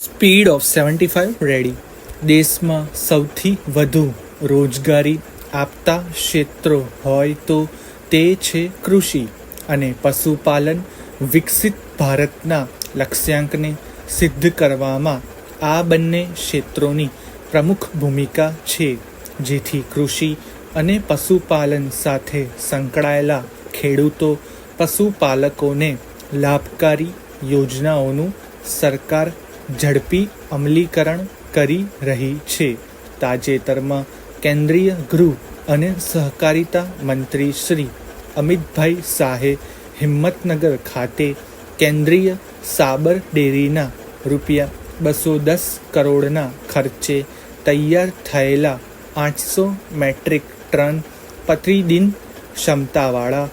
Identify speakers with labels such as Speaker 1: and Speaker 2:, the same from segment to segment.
Speaker 1: Speed of 75 ready. દેશમાં સૌથી વધુ રોજગારી આપતા ક્ષેત્રો હોય તો તે છે કૃષિ અને પશુપાલન. વિકસિત ભારતના લક્ષ્યાંકને સિદ્ધ કરવામાં આ બંને ક્ષેત્રોની પ્રમુખ ભૂમિકા છે, જેથી કૃષિ અને પશુપાલન સાથે સંકળાયેલા ખેડૂતો પશુપાલકોને લાભકારી યોજનાઓનું સરકાર ઝડપી અમલીકરણ કરી રહી છે. તાજેતરમાં કેન્દ્રીય ગૃહ અને સહકારિતા મંત્રી શ્રી અમિતભાઈ શાહે હિંમતનગર ખાતે કેન્દ્રીય સાબર ડેરીના ₹210 કરોડના ખર્ચે તૈયાર થયેલા 800 મેટ્રિક ટન પ્રતિદિન ક્ષમતાવાળા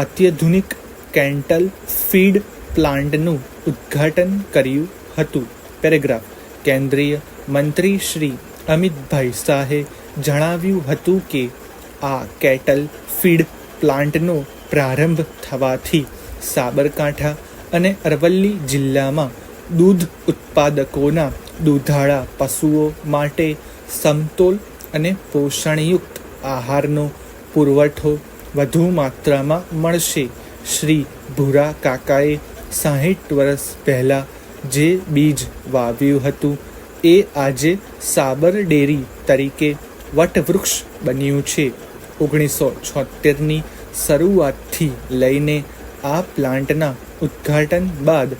Speaker 1: અત્યાધુનિક કેટલ ફીડ પ્લાન્ટનું ઉદ્ઘાટન કર્યું હતું. પેરેગ્રાફ. કેન્દ્રીય મંત્રી શ્રી અમિતભાઈ શાહે જણાવ્યું હતું કે આ કેટલ ફીડ પ્લાન્ટનો પ્રારંભ થવાથી સાબરકાંઠા અને અરવલ્લી જિલ્લામાં દૂધ ઉત્પાદકોના દૂધાળા પશુઓ માટે સમતોલ અને પોષણયુક્ત આહારનો પુરવઠો વધુ માત્રામાં મળશે. શ્રી ભૂરા કાકાએ 60 વર્ષ પહેલાં જે બીજ વાવ્યું હતું એ આજે સાબર ડેરી તરીકે વટવૃક્ષ બન્યું છે. 1976ની શરૂઆતથી લઈને આ પ્લાન્ટના ઉદ્ઘાટન બાદ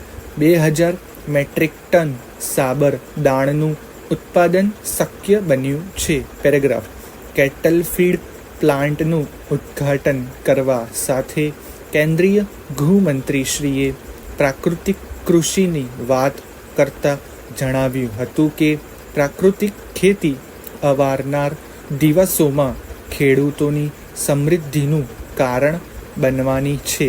Speaker 1: 2000 મેટ્રિક ટન સાબર દાણનું ઉત્પાદન શક્ય બન્યું છે. પેરેગ્રાફ. કેટલ ફીડ પ્લાન્ટનું ઉદ્ઘાટન કરવા સાથે કેન્દ્રીય ગૃહમંત્રીશ્રીએ પ્રાકૃતિક કૃષિની વાત કરતા જણાવ્યું હતું કે પ્રાકૃતિક ખેતી આવનાર દિવસોમાં ખેડૂતોની સમૃદ્ધિનું કારણ બનવાની છે.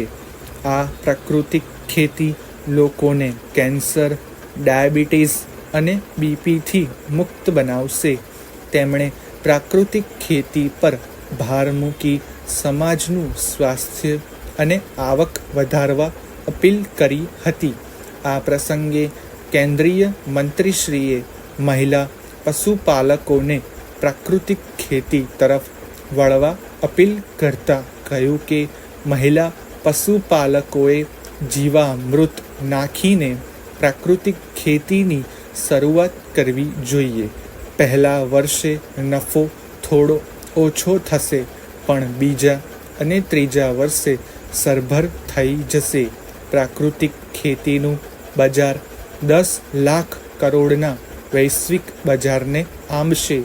Speaker 1: આ પ્રાકૃતિક ખેતી લોકોને કેન્સર, ડાયાબિટીસ અને બીપીથી મુક્ત બનાવશે. તેમણે પ્રાકૃતિક ખેતી પર ભાર મૂકી સમાજનું સ્વાસ્થ્ય અને આવક વધારવા અપીલ કરી હતી. આ પ્રસંગે કેન્દ્રીય મંત્રીશ્રીએ મહિલા પશુપાલકોને પ્રાકૃતિક ખેતી તરફ વળવા અપીલ કરતા કહ્યું કે મહિલા પશુપાલકોએ જીવામૃત નાખીને પ્રાકૃતિક ખેતીની શરૂઆત કરવી જોઈએ. પહેલા વર્ષે નફો થોડો ઓછો થશે, પણ બીજા અને ત્રીજા વર્ષે સરભર થઈ જશે. પ્રાકૃતિક ખેતીનું બજાર 10 લાખ કરોડના વૈશ્વિક બજારને આંબશે.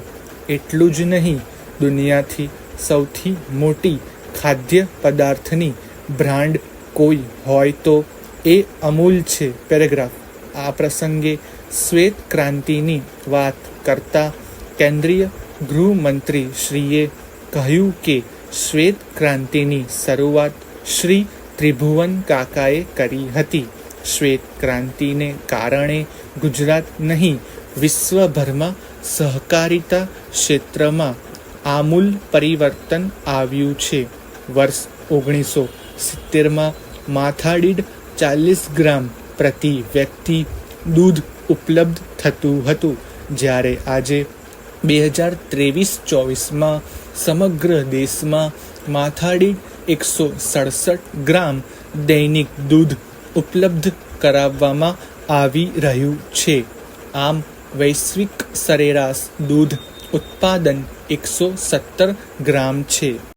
Speaker 1: એટલું જ નહીં, દુનિયાથી સૌથી મોટી ખાદ્ય પદાર્થની બ્રાન્ડ કોઈ હોય તો એ અમૂલ છે. પેરેગ્રાફ. આ પ્રસંગે શ્વેત ક્રાંતિની વાત કરતા કેન્દ્રીય ગૃહમંત્રી શ્રીએ કહ્યું કે શ્વેત ક્રાંતિની શરૂઆત શ્રી ત્રિભુવન કાકાએ કરી હતી. શ્વેત ક્રાંતિને કારણે ગુજરાત નહીં, વિશ્વભરમાં સહકારિતા ક્ષેત્રમાં આમૂલ પરિવર્તન આવ્યું છે. વર્ષ 1970માં માથાદીઠ 40 ગ્રામ પ્રતિ વ્યક્તિ દૂધ ઉપલબ્ધ થતું હતું, જ્યારે આજે 2023-24માં સમગ્ર દેશમાં માથાદીઠ 167 ગ્રામ દૈનિક દૂધ ઉપલબ્ધ કરાવવામાં આવી રહ્યું છે. આમ વૈશ્વિક સરેરાશ દૂધ ઉત્પાદન 117 ગ્રામ છે.